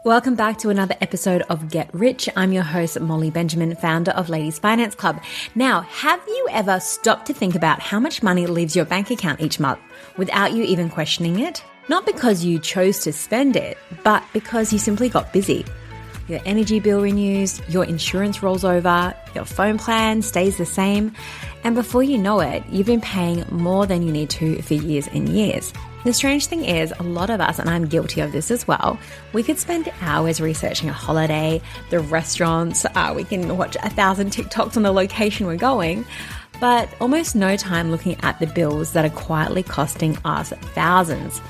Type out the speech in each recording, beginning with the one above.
Welcome back to another episode of Get Rich. I'm your host, Molly Benjamin, founder of Ladies Finance Club. Now, have you ever stopped to think about how much money leaves your bank account each month without you even questioning it? Not because you chose to spend it, but because you simply got busy. Your energy bill renews, your insurance rolls over, your phone plan stays the same, and before you know it, you've been paying more than you need to for years and years. The strange thing is, a lot of us, and I'm guilty of this as well, we could spend hours researching a holiday, the restaurants, we can watch 1,000 TikToks on the location we're going, but almost no time looking at the bills that are quietly costing us thousands.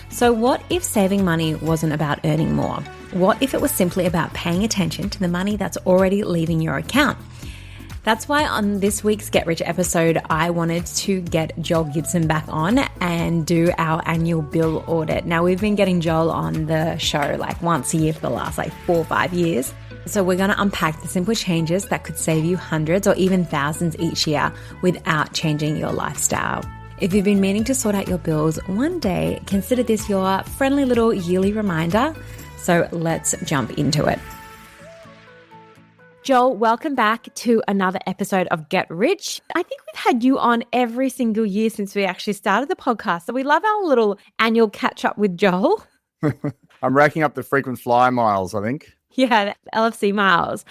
So what if saving money wasn't about earning more? What if it was simply about paying attention to the money that's already leaving your account? That's why on this week's Get Rich episode, I wanted to get Joel Gibson back on and do our annual bill audit. Now, we've been getting Joel on the show like once a year for the last 4 or 5 years. So we're going to unpack the simple changes that could save you hundreds or even thousands each year without changing your lifestyle. If you've been meaning to sort out your bills one day, consider this your friendly little yearly reminder. So let's jump into it. Joel, welcome back to another episode of Get Rich. I think we've had you on every single year since we actually started the podcast. So we love our little annual catch up with Joel. I'm racking up the frequent flyer miles, I think. Yeah, the LFC miles.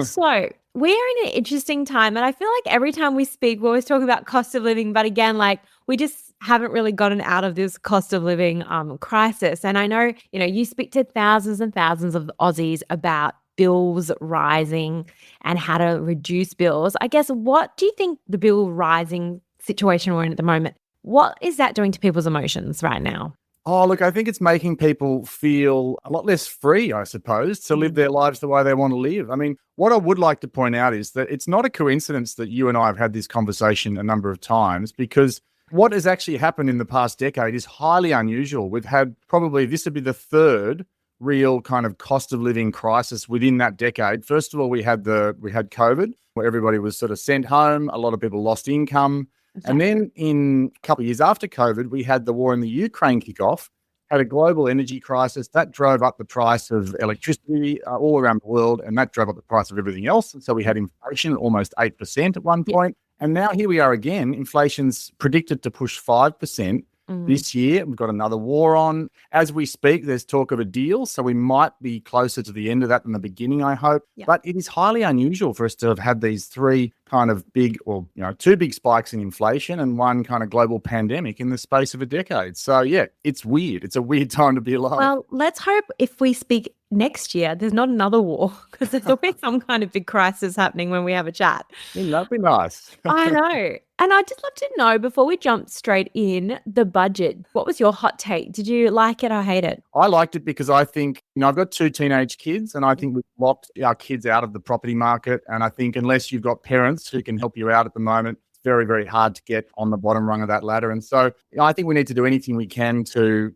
So we're in an interesting time. And I feel like every time we speak, we're always talking about cost of living. But again, we just haven't really gotten out of this cost of living crisis. And I know, you speak to thousands and thousands of Aussies about bills rising and how to reduce bills. I guess, what do you think the bill rising situation we're in at the moment, what is that doing to people's emotions right now? Oh, look, I think it's making people feel a lot less free, I suppose, to live their lives the way they want to live. I mean, what I would like to point out is that it's not a coincidence that you and I have had this conversation a number of times, because what has actually happened in the past decade is highly unusual. We've had probably, this would be the third real kind of cost of living crisis within that decade. First of all, we had COVID, where everybody was sort of sent home. A lot of people lost income. Exactly. And then in a couple of years after COVID, we had the war in the Ukraine kick off, had a global energy crisis that drove up the price of electricity all around the world, and that drove up the price of everything else. And so we had inflation at almost 8% at one point. And now here we are again. Inflation's predicted to push 5%. This year. We've got another war on. As we speak, there's talk of a deal, so we might be closer to the end of that than the beginning, I hope. Yeah. But it is highly unusual for us to have had these three kind of big, or two big spikes in inflation and one kind of global pandemic in the space of a decade. So yeah, it's weird. It's a weird time to be alive. Well, let's hope if we speak next year, there's not another war, because there's always some kind of big crisis happening when we have a chat. Yeah, that'd be nice. I know. And I'd just love to know, before we jump straight in, the budget. What was your hot take? Did you like it or hate it? I liked it because I think, I've got 2 teenage kids, and I think we've locked our kids out of the property market. And I think unless you've got parents who can help you out at the moment, it's very, very hard to get on the bottom rung of that ladder. And so I think we need to do anything we can to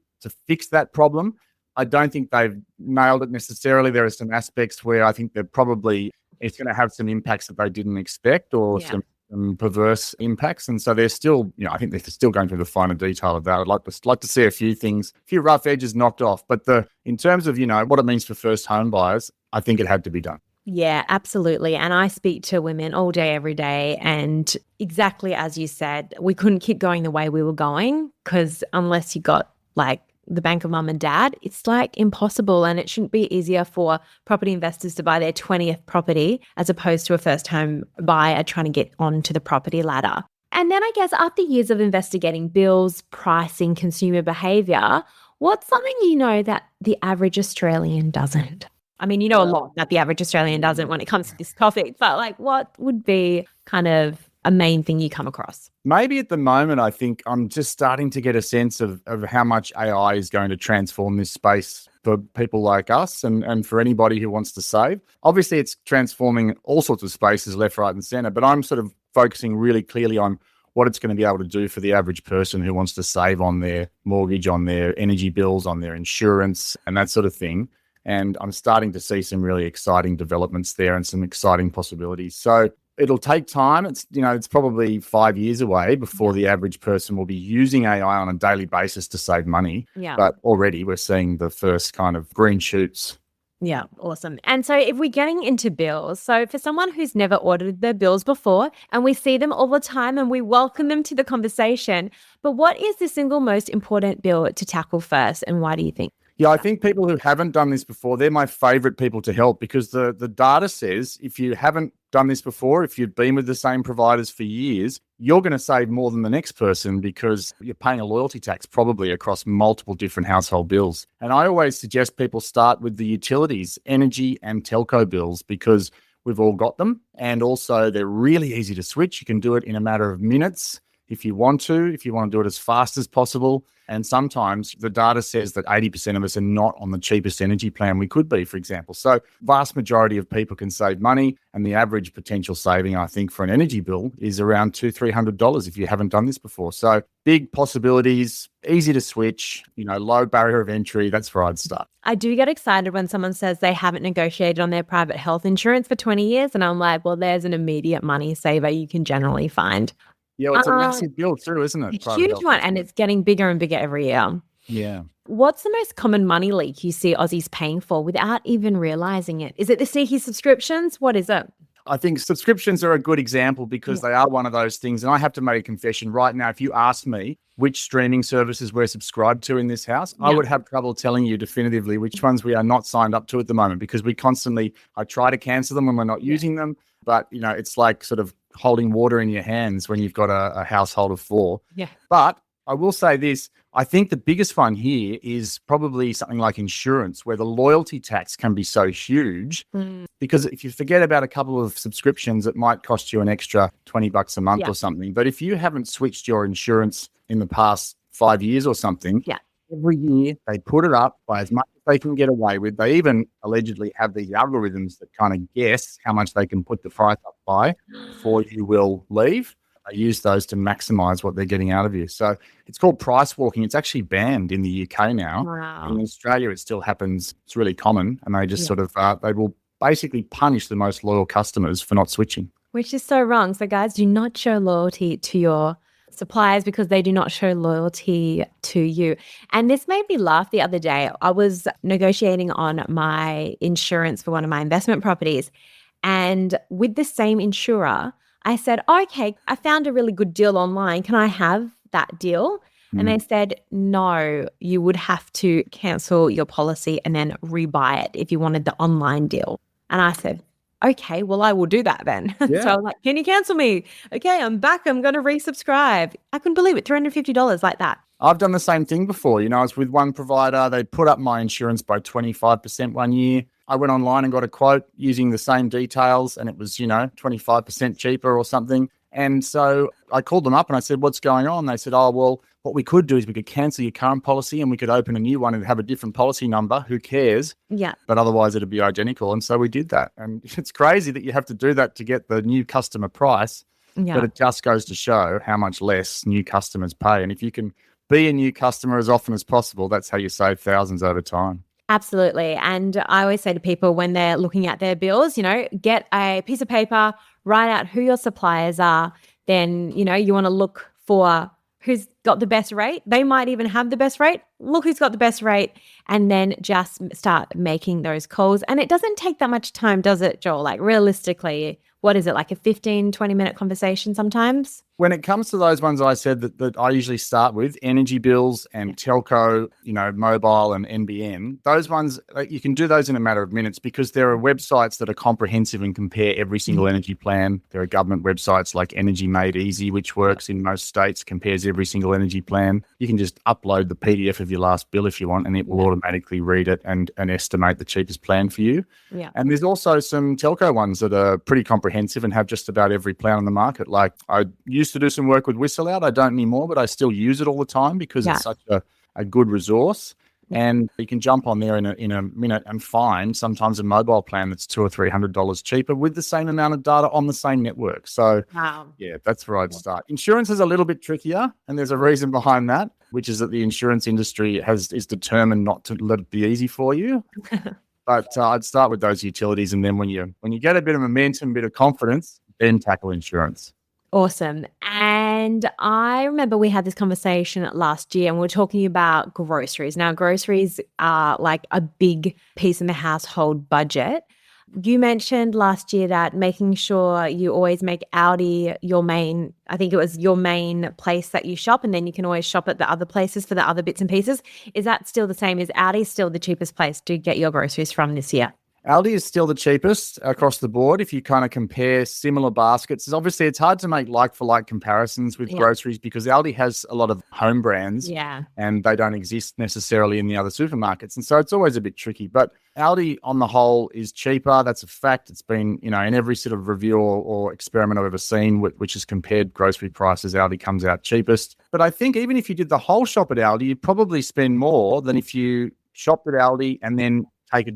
fix that problem. I don't think they've nailed it necessarily. There are some aspects where I think it's going to have some impacts that they didn't expect, or some perverse impacts. And so they're still, I think they're still going through the finer detail of that. I'd like to see a few things, a few rough edges knocked off. But in terms of, what it means for first home buyers, I think it had to be done. Yeah, absolutely. And I speak to women all day, every day. And exactly as you said, we couldn't keep going the way we were going, because unless you got the bank of mum and dad, it's impossible. And it shouldn't be easier for property investors to buy their 20th property as opposed to a first home buyer trying to get onto the property ladder. And then I guess after years of investigating bills, pricing, consumer behavior, what's something that the average Australian doesn't? I mean, a lot that the average Australian doesn't when it comes to this topic, but what would be kind of a main thing you come across? Maybe at the moment, I think I'm just starting to get a sense of how much AI is going to transform this space for people like us and for anybody who wants to save. Obviously, it's transforming all sorts of spaces, left, right, and center, but I'm sort of focusing really clearly on what it's going to be able to do for the average person who wants to save on their mortgage, on their energy bills, on their insurance, and that sort of thing. And I'm starting to see some really exciting developments there and some exciting possibilities. So it'll take time. It's probably 5 years away before the average person will be using AI on a daily basis to save money. Yeah. But already we're seeing the first kind of green shoots Yeah, awesome. And so if we're getting into bills, so for someone who's never audited their bills before and we see them all the time and we welcome them to the conversation, but what is the single most important bill to tackle first and why do you think? Yeah, I think people who haven't done this before, they're my favorite people to help because the data says if you haven't done this before, if you've been with the same providers for years, you're going to save more than the next person because you're paying a loyalty tax probably across multiple different household bills. And I always suggest people start with the utilities, energy and telco bills because we've all got them. And also they're really easy to switch. You can do it in a matter of minutes if you want to do it as fast as possible. And sometimes the data says that 80% of us are not on the cheapest energy plan we could be, for example. So vast majority of people can save money. And the average potential saving, I think, for an energy bill is around $200-300 if you haven't done this before. So big possibilities, easy to switch, low barrier of entry. That's where I'd start. I do get excited when someone says they haven't negotiated on their private health insurance for 20 years. And I'm like, well, there's an immediate money saver you can generally find. Yeah, well, it's a massive bill too, isn't it? A huge one, and it's getting bigger and bigger every year. Yeah. What's the most common money leak you see Aussies paying for without even realizing it? Is it the sneaky subscriptions? What is it? I think subscriptions are a good example because they are one of those things. And I have to make a confession right now. If you ask me which streaming services we're subscribed to in this house, I would have trouble telling you definitively which ones we are not signed up to at the moment because I try to cancel them when we're not using them. But, it's like sort of holding water in your hands when you've got a household of 4. Yeah. But I will say this. I think the biggest one here is probably something like insurance, where the loyalty tax can be so huge because if you forget about a couple of subscriptions, it might cost you an extra $20 a month or something. But if you haven't switched your insurance in the past 5 years or something, every year they put it up by as much as they can get away with. They even allegedly have these algorithms that kind of guess how much they can put the price up by before you will leave. They use those to maximize what they're getting out of you. So it's called price walking. It's actually banned in the UK now. Wow. In Australia, it still happens. It's really common. And they just sort of, they will basically punish the most loyal customers for not switching. Which is so wrong. So guys, do not show loyalty to your suppliers because they do not show loyalty to you. And this made me laugh the other day. I was negotiating on my insurance for one of my investment properties. And with the same insurer, I said, okay, I found a really good deal online. Can I have that deal? And they said, no, you would have to cancel your policy and then rebuy it if you wanted the online deal. And I said, okay, well, I will do that then. Yeah. So I'm like, can you cancel me? Okay, I'm back. I'm going to resubscribe. I couldn't believe it. $350 like that. I've done the same thing before. I was with one provider. They put up my insurance by 25% one year. I went online and got a quote using the same details and it was, 25% cheaper or something. And so I called them up and I said, what's going on? They said, oh, well, what we could do is we could cancel your current policy and we could open a new one and have a different policy number. Who cares? Yeah. But otherwise it'd be identical. And so we did that. And it's crazy that you have to do that to get the new customer price. Yeah. But it just goes to show how much less new customers pay. And if you can be a new customer as often as possible, that's how you save thousands over time. Absolutely. And I always say to people when they're looking at their bills, get a piece of paper, write out who your suppliers are. Then, you want to look for who's got the best rate. They might even have the best rate. Look who's got the best rate and then just start making those calls. And it doesn't take that much time, does it, Joel? Like realistically, what is it, like a 15, 20-minute conversation sometimes? When it comes to those ones I said that I usually start with, energy bills and telco, mobile and NBN, those ones, you can do those in a matter of minutes because there are websites that are comprehensive and compare every single energy plan. There are government websites like Energy Made Easy, which works in most states, compares every single energy plan. You can just upload the PDF of your last bill if you want, and it will automatically read it and estimate the cheapest plan for you. Yeah. And there's also some telco ones that are pretty comprehensive and have just about every plan on the market. Like I used to do some work with Whistle Out. I don't anymore, but I still use it all the time because it's such a good resource. And you can jump on there in a minute and find sometimes a mobile plan that's $200 or $300 cheaper with the same amount of data on the same network. So yeah, that's where I'd start. Insurance is a little bit trickier, and there's a reason behind that, which is that the insurance industry is determined not to let it be easy for you. But I'd start with those utilities, and then when you get a bit of momentum, a bit of confidence, then tackle insurance. Awesome. And And I remember we had this conversation last year and we were talking about groceries. Now, groceries are like a big piece in the household budget. You mentioned last year that making sure you always make Aldi your main, I think it was your main place that you shop, and then you can always shop at the other places for the other bits and pieces. Is that still the same? Is Aldi still the cheapest place to get your groceries from this year? Aldi is still the cheapest across the board if you kind of compare similar baskets. Obviously, it's hard to make like-for-like comparisons with groceries because Aldi has a lot of home brands and they don't exist necessarily in the other supermarkets. And so it's always a bit tricky. But Aldi on the whole is cheaper. That's a fact. It's been, in every sort of review or experiment I've ever seen, which has compared grocery prices, Aldi comes out cheapest. But I think even if you did the whole shop at Aldi, you'd probably spend more than if you shopped at Aldi and then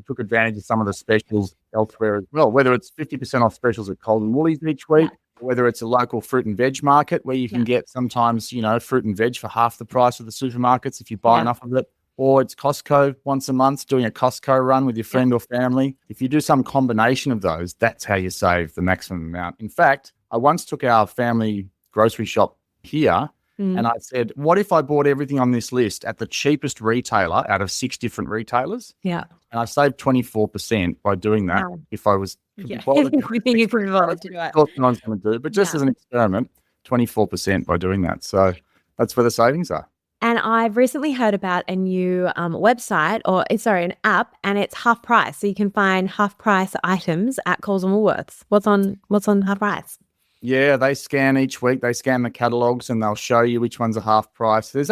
took advantage of some of the specials elsewhere as well, whether it's 50% off specials at Coles and Woolies each week, whether it's a local fruit and veg market where you can get sometimes, fruit and veg for half the price of the supermarkets if you buy enough of it, or it's Costco once a month, doing a Costco run with your friend or family. If you do some combination of those, that's how you save the maximum amount. In fact, I once took our family grocery shop here and I said, what if I bought everything on this list at the cheapest retailer out of 6 different retailers? Yeah. And I saved 24% by doing that. If I was Everything you could to do it. Of course, no one's going to do it, but just as an experiment, 24% by doing that. So that's where the savings are. And I've recently heard about a new website, an app, and it's half price. So you can find half price items at Coles and Woolworths. What's on half price? Yeah, they scan each week. They scan the catalogs and they'll show you which ones are half price. There's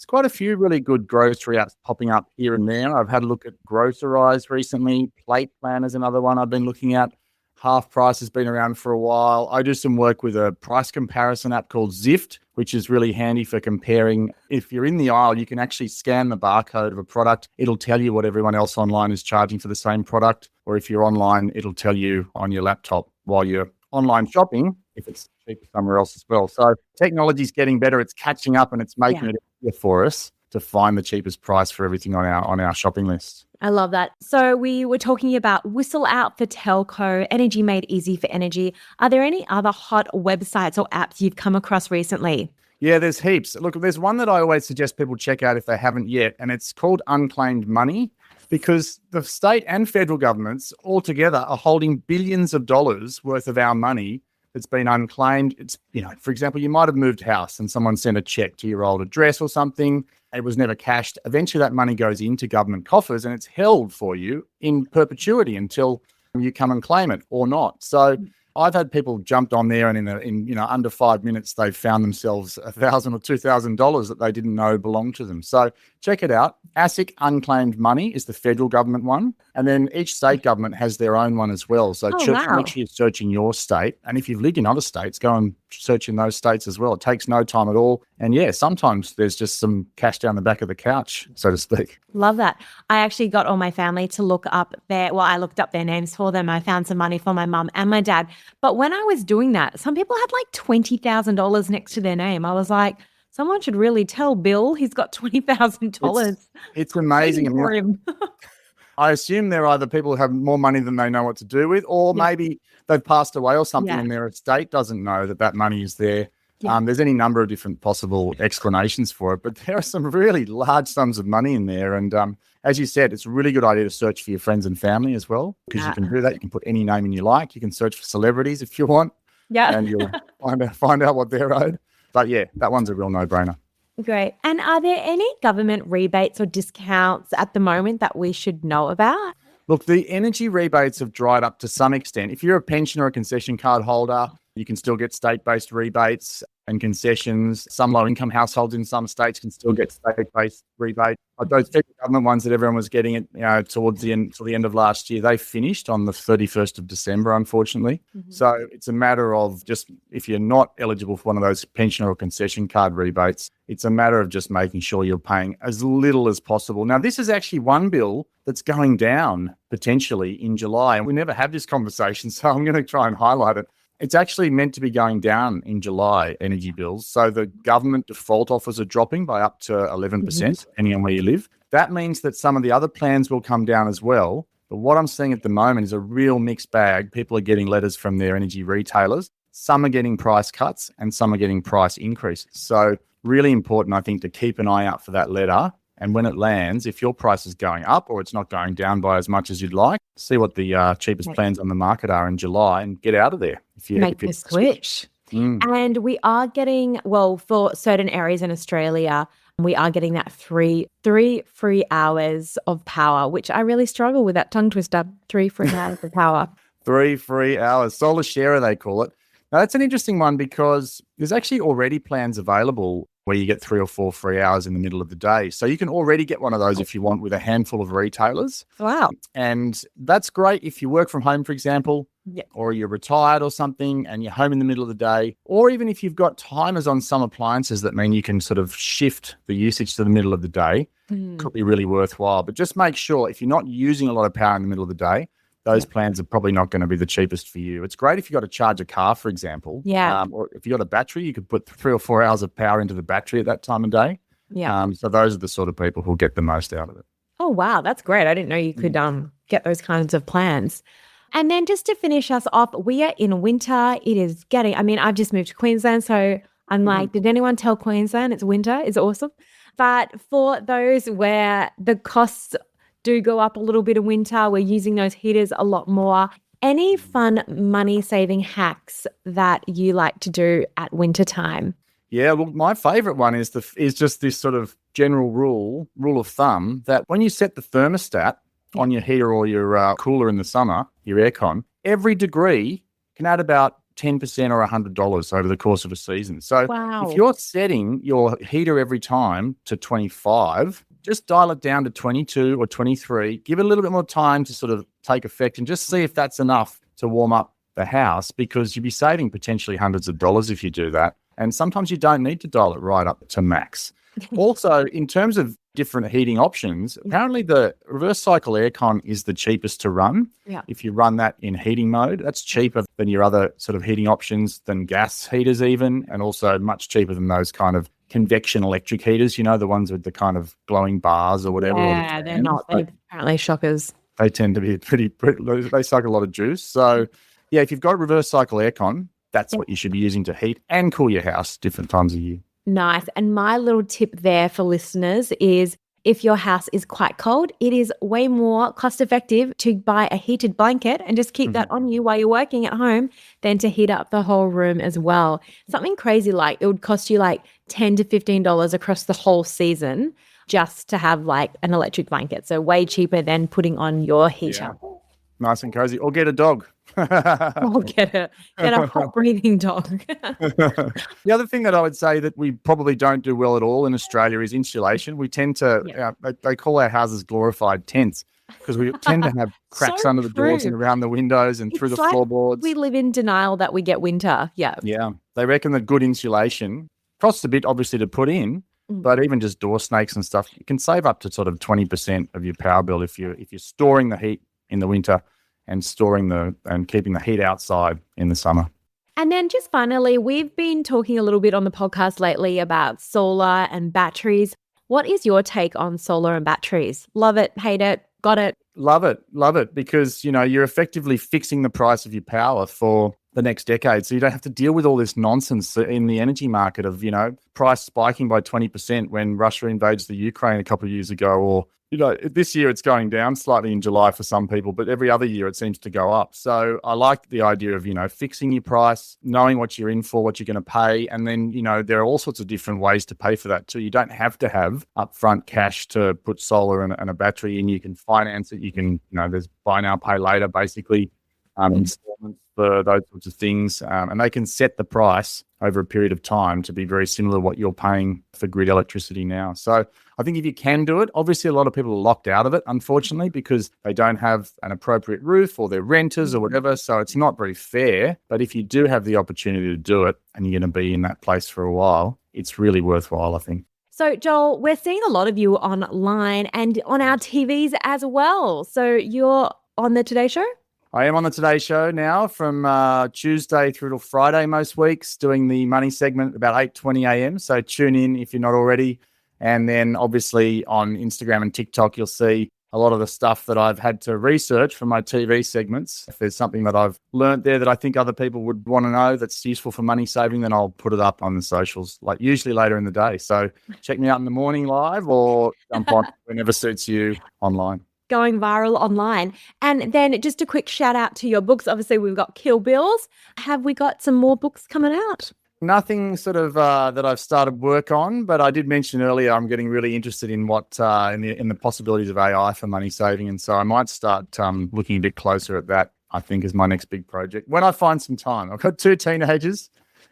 quite a few really good grocery apps popping up here and there. I've had a look at Grocerize recently. Plate Plan is another one I've been looking at. Half price has been around for a while. I do some work with a price comparison app called Zift, which is really handy for comparing. If you're in the aisle, you can actually scan the barcode of a product. It'll tell you what everyone else online is charging for the same product. Or if you're online, it'll tell you on your laptop while you're online shopping if it's cheaper somewhere else as well. So technology's getting better. It's catching up and it's making it easier for us to find the cheapest price for everything on our shopping list. I love that. So we were talking about Whistle Out for telco, Energy Made Easy for energy. Are there any other hot websites or apps you've come across recently? Yeah, there's heaps. Look, there's one that I always suggest people check out if they haven't yet, and it's called Unclaimed Money, because the state and federal governments altogether are holding billions of dollars worth of our money that's been unclaimed. It's, for example, you might have moved house and someone sent a check to your old address or something. It was never cashed. Eventually that money goes into government coffers and it's held for you in perpetuity until you come and claim it or not. So I've had people jumped on there and in under 5 minutes, they've found themselves $1,000 or $2,000 that they didn't know belonged to them. So check it out. ASIC Unclaimed Money is the federal government one. And then each state government has their own one as well. So make sure you're searching your state. And if you've lived in other states, go and search in those states as well. It takes no time at all. And yeah, sometimes there's just some cash down the back of the couch, so to speak. Love that. I actually got all my family to look up I looked up their names for them. I found some money for my mum and my dad. But when I was doing that, some people had like $20,000 next to their name. I was like, someone should really tell Bill he's got $20,000. It's amazing. I assume they're either people who have more money than they know what to do with, or maybe they've passed away or something and their estate doesn't know that money is there. There's any number of different possible explanations for it, but there are some really large sums of money in there. And as you said, it's a really good idea to search for your friends and family as well, because you can do that. You can put any name in you like. You can search for celebrities if you want. Yeah. And you'll find out what they're owed. But yeah, that one's a real no-brainer. Great. And are there any government rebates or discounts at the moment that we should know about? Look, the energy rebates have dried up to some extent. If you're a pension or a concession card holder, you can still get state-based rebates and concessions. Some low-income households in some states can still get state-based rebates. But those federal government ones that everyone was getting towards the end, till the end of last year, they finished on the 31st of December, unfortunately. Mm-hmm. So it's a matter of just, if you're not eligible for one of those pension or concession card rebates, it's a matter of just making sure you're paying as little as possible. Now, this is actually one bill that's going down potentially in July, and we never have this conversation, so I'm going to try and highlight it. It's actually meant to be going down in July, energy bills. So the government default offers are dropping by up to 11%, depending on where you live. That means that some of the other plans will come down as well. But what I'm seeing at the moment is a real mixed bag. People are getting letters from their energy retailers. some are getting price cuts and some are getting price increases. So really important, I think, to keep an eye out for that letter. And when it lands, if your price is going up or it's not going down by as much as you'd like, see what the cheapest plans on the market are in July and get out of there. Make the switch. And we are getting, well, for certain areas in Australia, we are getting that three free hours of power, which I really struggle with, that tongue twister, 3 free hours of power. 3 free hours. Solar sharer, they call it. Now, that's an interesting one because there's actually already plans available where you get 3 or 4 free hours in the middle of the day. So you can already get one of those if you want with a handful of retailers. Wow. And that's great if you work from home, for example, or you're retired or something and you're home in the middle of the day, or even if you've got timers on some appliances that mean you can sort of shift the usage to the middle of the day. Could be really worthwhile. But just make sure if you're not using a lot of power in the middle of the day, those plans are probably not going to be the cheapest for you. It's great if you've got to charge a car, for example. Or if you've got a battery, you could put 3 or 4 hours of power into the battery at that time of day. So those are the sort of people who'll get the most out of it. Oh, wow. That's great. I didn't know you could get those kinds of plans. And then just to finish us off, we are in winter. It is getting, I mean, I've just moved to Queensland, so I'm like, did anyone tell Queensland it's winter? It's awesome. But for those where the costs do go up a little bit in winter, we're using those heaters a lot more. Any fun money-saving hacks that you like to do at winter time? Yeah, well, my favorite one is just this sort of general rule of thumb that when you set the thermostat on your heater or your cooler in the summer, your aircon, every degree can add about 10% or $100 over the course of a season. So if you're setting your heater every time to 25, just dial it down to 22 or 23, give it a little bit more time to sort of take effect and just see if that's enough to warm up the house, because you'd be saving potentially hundreds of dollars if you do that. And sometimes you don't need to dial it right up to max. Also, in terms of different heating options, apparently the reverse cycle aircon is the cheapest to run. If you run that in heating mode, that's cheaper than your other sort of heating options, than gas heaters even, and also much cheaper than those kind of convection electric heaters, you know, the ones with the kind of glowing bars or whatever. Yeah, they're not. They're apparently shockers. They tend to be pretty, they suck a lot of juice. So, yeah, if you've got reverse cycle aircon, that's what you should be using to heat and cool your house different times of year. Nice. And my little tip there for listeners is if your house is quite cold, it is way more cost effective to buy a heated blanket and just keep that on you while you're working at home than to heat up the whole room as well. Something crazy like it would cost you like $10 to $15 across the whole season just to have like an electric blanket. So way cheaper than putting on your heater. Yeah. Nice and cozy. Or get a dog. Or get a hot breathing dog. The other thing that I would say that we probably don't do well at all in Australia is insulation. We tend to, they call our houses glorified tents because we tend to have cracks under the doors and around the windows and through the floorboards. We live in denial that we get winter. Yeah. They reckon that good insulation costs a bit obviously to put in, but even just door snakes and stuff, you can save up to sort of 20% of your power bill if you're storing the heat in the winter and keeping the heat outside in the summer. And then just finally, we've been talking a little bit on the podcast lately about solar and batteries. What is your take on solar and batteries? Love it, hate it, got it? Love it, because, you know, you're effectively fixing the price of your power for the next decade. So you don't have to deal with all this nonsense in the energy market of, you know, price spiking by 20% when Russia invades the Ukraine a couple of years ago, or, you know, this year it's going down slightly in July for some people, but every other year it seems to go up. So I like the idea of, you know, fixing your price, knowing what you're in for, what you're going to pay. And then, you know, there are all sorts of different ways to pay for that too. You don't have to have upfront cash to put solar and a battery in. You can finance it. You can, you know, there's buy now, pay later, basically, installments for those sorts of things. And they can set the price over a period of time to be very similar to what you're paying for grid electricity now. So I think if you can do it, obviously a lot of people are locked out of it, unfortunately, because they don't have an appropriate roof or they're renters or whatever. So it's not very fair. But if you do have the opportunity to do it and you're going to be in that place for a while, it's really worthwhile, I think. So, Joel, we're seeing a lot of you online and on our TVs as well. So you're on the Today Show? I am on the Today Show now from Tuesday through to Friday most weeks, doing the money segment about 8:20 a.m. So tune in if you're not already. And then obviously on Instagram and TikTok, you'll see a lot of the stuff that I've had to research for my TV segments. If there's something that I've learned there that I think other people would want to know that's useful for money saving, then I'll put it up on the socials, like usually later in the day. So check me out in the morning live or jump on whenever suits you online. Going viral online. And then just a quick shout out to your books. Obviously, we've got Kill Bills. Have we got some more books coming out? Nothing sort of that I've started work on, but I did mention earlier I'm getting really interested in what in the possibilities of AI for money saving, and so I might start looking a bit closer at that. I think is my next big project when I find some time. I've got 2 teenagers,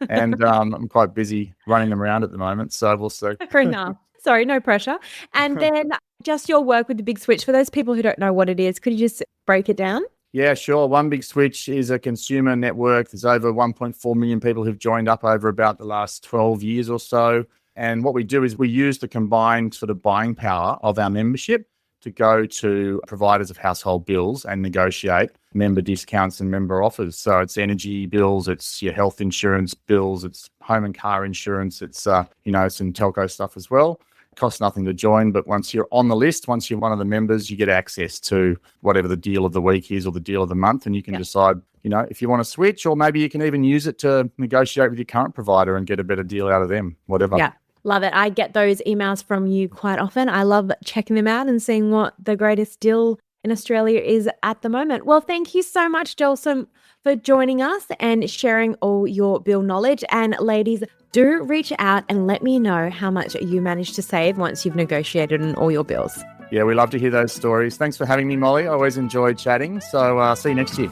and I'm quite busy running them around at the moment, so we'll see. Fair enough. Sorry, no pressure. And then just your work with the Big Switch. For those people who don't know what it is, could you just break it down? Yeah, sure. One Big Switch is a consumer network. There's over 1.4 million people who've joined up over about the last 12 years or so. And what we do is we use the combined sort of buying power of our membership to go to providers of household bills and negotiate member discounts and member offers. So it's energy bills, it's your health insurance bills, it's home and car insurance, it's some telco stuff as well. Costs nothing to join, but once you're on the list, once you're one of the members, you get access to whatever the deal of the week is or the deal of the month, and you can decide, if you want to switch, or maybe you can even use it to negotiate with your current provider and get a better deal out of them, whatever. Yeah, love it. I get those emails from you quite often. I love checking them out and seeing what the greatest deal in Australia is at the moment. Well, thank you so much, Joel, for joining us and sharing all your bill knowledge. And ladies, do reach out and let me know how much you managed to save once you've negotiated on all your bills. Yeah, we love to hear those stories. Thanks for having me, Molly. I always enjoyed chatting. So see you next year.